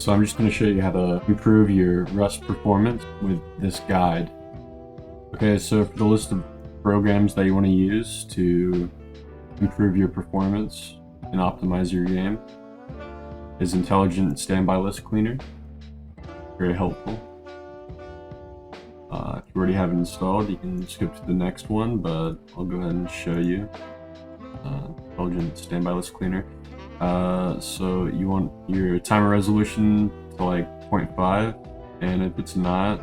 So I'm just going to show you how to improve your Rust performance with this guide. Okay, so for the list of programs that you want to use to improve your performance and optimize your game is Intelligent Standby List Cleaner. Very helpful. If you already have it installed, you can skip to the next one, but I'll go ahead and show you. Intelligent Standby List Cleaner. So you want your timer resolution to like 0.5, and if it's not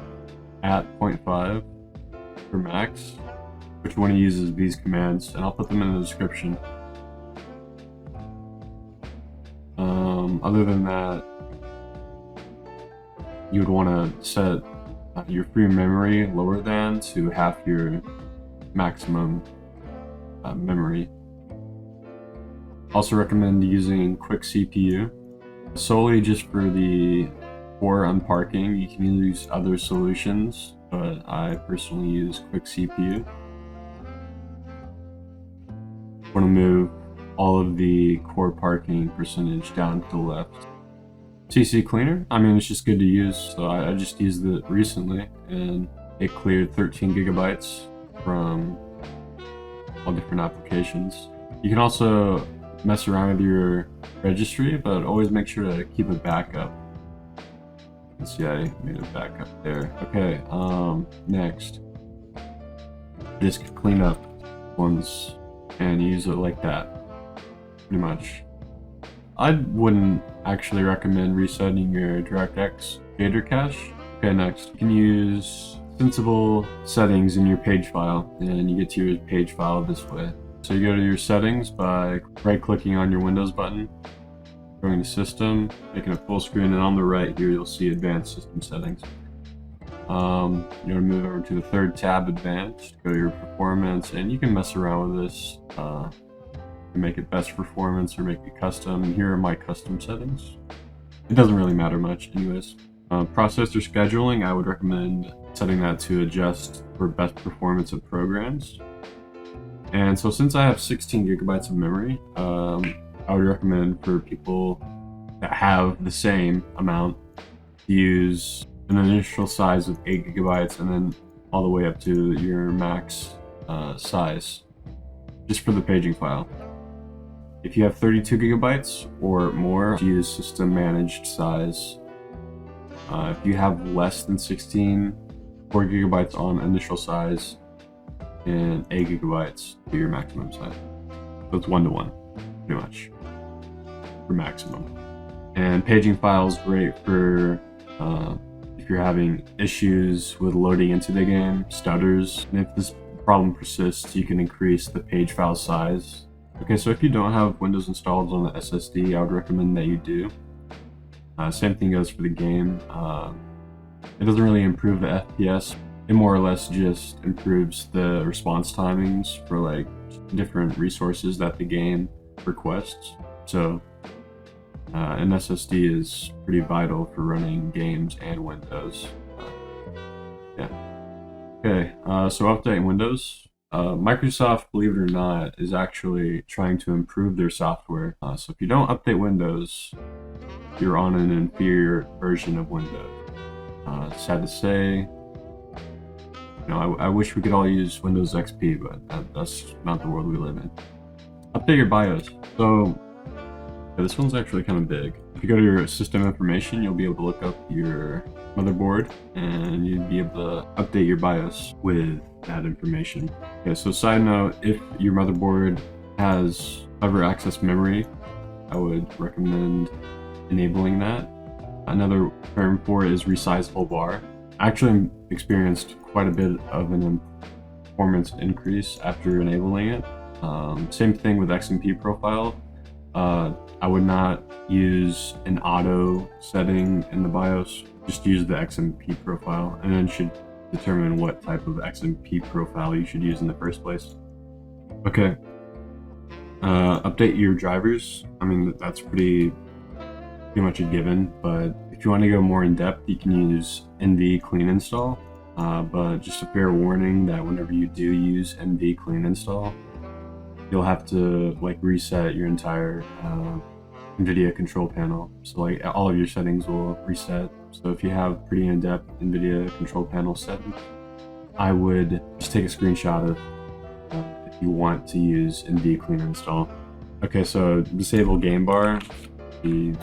at 0.5 for max, what you want to use is these commands, and I'll put them in the description. Other than that, you would want to set your free memory lower than to half your maximum memory. Also recommend using QuickCPU solely just for the core unparking. You can use other solutions, but I personally use QuickCPU. Want to move all of the core parking percentage down to the left. CCleaner, I mean, it's just good to use, so I just used it recently and it cleared 13 gigabytes from all different applications. You can also mess around with your registry, but always make sure to keep a backup. Let's see, I made a backup there. Okay, next, disk cleanup ones and use it like that, pretty much. I wouldn't actually recommend resetting your DirectX shader cache. Okay, next, you can use sensible settings in your Pagefile, and you get to your Pagefile this way. So you go to your settings by right-clicking on your Windows button, going to System, making it full screen, and on the right here you'll see Advanced System Settings. You're going to move over to the third tab, Advanced, go to your Performance, and you can mess around with this. Make it best performance or make it custom, and here are my custom settings. It doesn't really matter much anyways. Processor scheduling, I would recommend setting that to adjust for best performance of programs. And so since I have 16 gigabytes of memory, I would recommend for people that have the same amount to use an initial size of 8 gigabytes and then all the way up to your max size, just for the paging file. If you have 32 gigabytes or more, use system managed size. If you have less than 16, 4 gigabytes on initial size and 8 gigabytes to your maximum size. So it's 1-to-1, pretty much, for maximum. And paging file is great for if you're having issues with loading into the game, stutters, and if this problem persists, you can increase the page file size. Okay, so if you don't have Windows installed on the SSD, I would recommend that you do. Same thing goes for the game. It doesn't really improve the FPS. It more or less just improves the response timings for like different resources that the game requests. So an SSD is pretty vital for running games and Windows. Yeah. Okay, so updating Windows. Microsoft, believe it or not, is actually trying to improve their software. So if you don't update Windows, you're on an inferior version of Windows. Sad to say. You know, I wish we could all use Windows XP, but that's not the world we live in. Update your BIOS. So yeah, this one's actually kind of big. If you go to your system information, you'll be able to look up your motherboard and you'd be able to update your BIOS with that information. Okay, so side note, if your motherboard has clever access memory, I would recommend enabling that. Another term for it is resizable bar. I actually experienced quite a bit of an performance increase after enabling it. Same thing with XMP profile. I would not use an auto setting in the BIOS, just use the XMP profile, and then should determine what type of XMP profile you should use in the first place. Okay, update your drivers. I mean, that's pretty much a given, but if you want to go more in depth, you can use NV clean install. But just a fair warning that whenever you do use NV clean install, you'll have to like reset your entire NVIDIA control panel. So like all of your settings will reset. So if you have pretty in-depth NVIDIA control panel settings, I would just take a screenshot of if you want to use NVIDIA Cleaner install. Okay, so disable game bar, be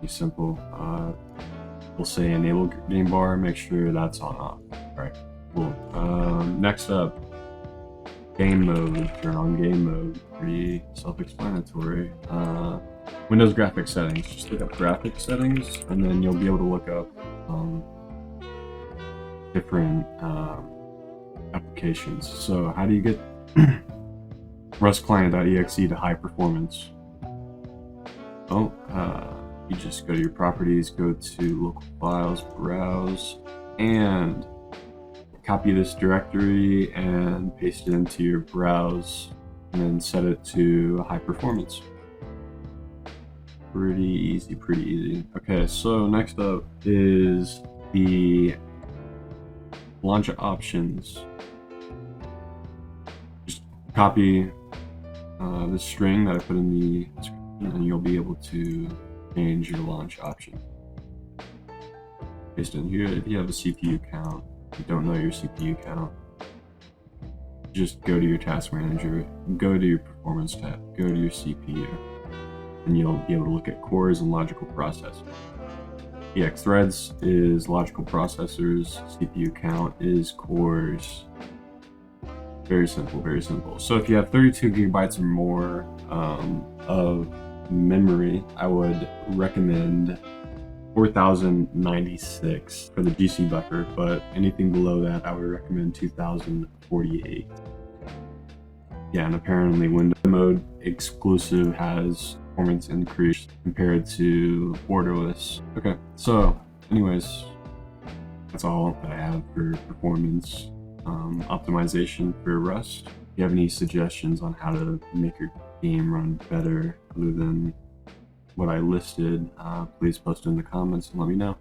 simple. We'll say enable game bar, make sure that's on off. All right, cool. Next up, game mode, turn on game mode, pretty self-explanatory. Windows graphics settings, just look up graphics settings, and then you'll be able to look up different applications. So how do you get Rust client.exe to high performance? Oh, you just go to your properties, go to local files, browse, and copy this directory and paste it into your browse, and then set it to high performance. Pretty easy. Okay, so next up is the launch options. Just copy the string that I put in the description, and you'll be able to change your launch option. Paste in here. If you have a CPU count, if you don't know your CPU count, just go to your task manager, go to your performance tab, go to your CPU, and you'll be able to look at cores and logical processors. exThreads is logical processors, CPU count is cores. Very simple. So if you have 32 gigabytes or more of memory, I would recommend 4096 for the GC buffer, but anything below that, I would recommend 2048. Yeah, and apparently window mode exclusive has performance increase compared to borderless. Okay, so anyways, that's all that I have for performance optimization for Rust. If you have any suggestions on how to make your game run better other than what I listed, please post in the comments and let me know.